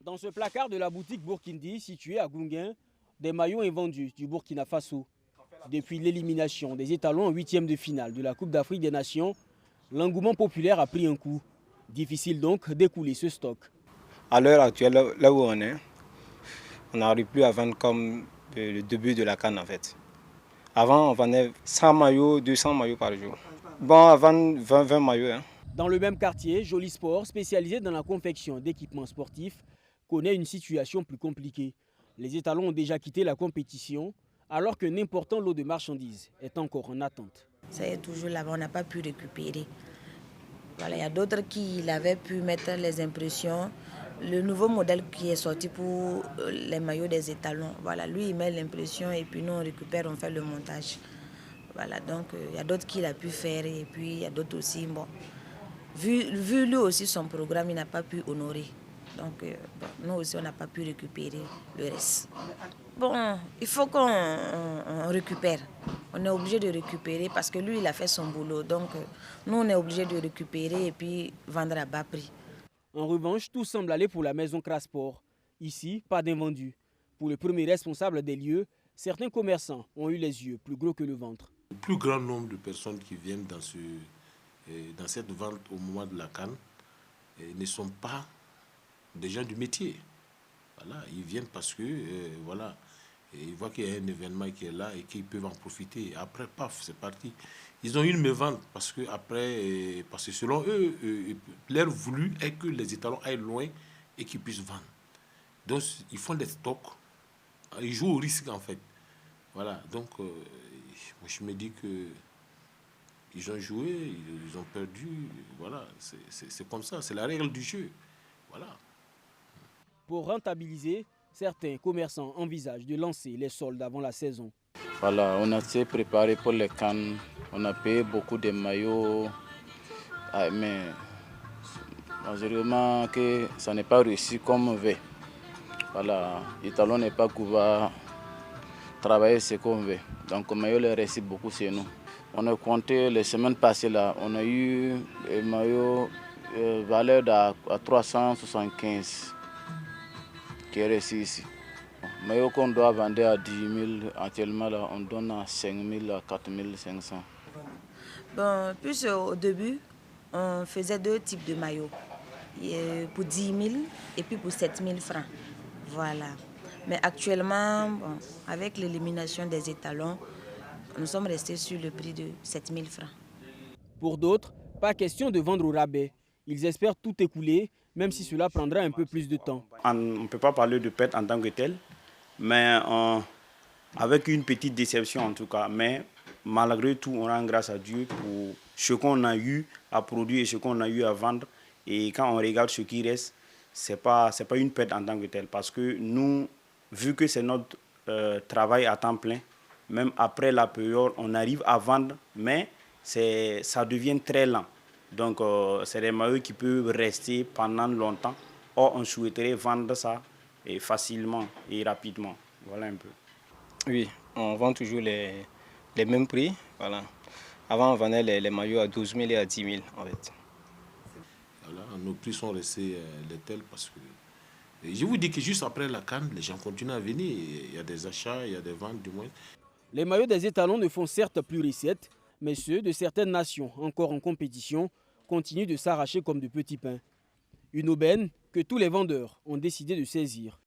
Dans ce placard de la boutique Burkindi située à Gunguin, des maillots invendus du Burkina Faso. Depuis l'élimination des étalons en huitième de finale de la Coupe d'Afrique des Nations, l'engouement populaire a pris un coup. Difficile donc d'écouler ce stock. À l'heure actuelle, là où on n'arrive plus à vendre comme le début de la CAN en fait. Avant, on vendait 100 maillots, 200 maillots par jour. Bon, à vendre 20 maillots. Hein. Dans le même quartier, Joli Sport, spécialisé dans la confection d'équipements sportifs, connaît une situation plus compliquée. Les étalons ont déjà quitté la compétition, alors qu'un important lot de marchandises est encore en attente. Ça est toujours là-bas, on n'a pas pu récupérer. Voilà, il y a d'autres qui avaient pu mettre les impressions. Le nouveau modèle qui est sorti pour les maillots des étalons, voilà, lui il met l'impression et puis nous on récupère, on fait le montage. Voilà, donc il y a d'autres qu'il a pu faire et puis il y a d'autres aussi, bon. Vu lui aussi son programme, il n'a pas pu honorer. Donc nous aussi on n'a pas pu récupérer le reste. Bon, il faut qu'on récupère. On est obligé de récupérer parce que lui il a fait son boulot. Donc nous on est obligé de récupérer et puis vendre à bas prix. En revanche, tout semble aller pour la maison Crasport. Ici, pas d'invendus. Pour le premier responsable des lieux, certains commerçants ont eu les yeux plus gros que le ventre. Le plus grand nombre de personnes qui viennent dans cette vente au moment de la CAN ne sont pas des gens du métier. Voilà, ils viennent parce que voilà, ils voient qu'il y a un événement qui est là et qu'ils peuvent en profiter. Après, paf, c'est parti. Ils ont eu une mévente parce que après, parce que selon eux, leur voulu est que les étalons aillent loin et qu'ils puissent vendre. Donc, ils font des stocks. Ils jouent au risque en fait. Voilà, donc moi, je me dis que ils ont joué, ils ont perdu. Voilà, c'est comme ça, c'est la règle du jeu. Voilà. Pour rentabiliser, certains commerçants envisagent de lancer les soldes avant la saison. Voilà, on a s'est préparé pour les cannes, on a payé beaucoup de maillots, mais malheureusement que ça n'est pas réussi comme on veut. Voilà, l'étalon n'est pas couvert travailler ce qu'on veut. Donc le maillot est resté beaucoup chez nous. On a compté les semaines passées là, on a eu un maillot valeur à 375 qui est resté ici. Maillot qu'on doit vendre à 10 000, actuellement là, on donne à 5 000 à 4 500. Bon, plus au début, on faisait deux types de maillots. Pour 10 000 et puis pour 7 000 francs. Voilà. Mais actuellement, bon, avec l'élimination des étalons, nous sommes restés sur le prix de 7 000 francs. Pour d'autres, pas question de vendre au rabais. Ils espèrent tout écouler, même si cela prendra un peu plus de temps. On ne peut pas parler de perte en tant que tel, mais avec une petite déception en tout cas. Mais malgré tout, on rend grâce à Dieu pour ce qu'on a eu à produire et ce qu'on a eu à vendre. Et quand on regarde ce qui reste, ce n'est pas une perte en tant que tel. Parce que nous, vu que c'est notre travail à temps plein, même après la période, on arrive à vendre, mais ça devient très lent. Donc, c'est des maillots qui peuvent rester pendant longtemps. Or, on souhaiterait vendre ça facilement et rapidement. Voilà un peu. Oui, on vend toujours les mêmes prix. Voilà. Avant, on vendait les maillots à 12 000 et à 10 000 en fait. Voilà, nos prix sont restés les tels parce que... Et je vous dis que juste après la CAN, les gens continuent à venir. Il y a des achats, il y a des ventes du moins. Les maillots des étalons ne font certes plus recette, mais ceux de certaines nations encore en compétition continuent de s'arracher comme de petits pains. Une aubaine que tous les vendeurs ont décidé de saisir.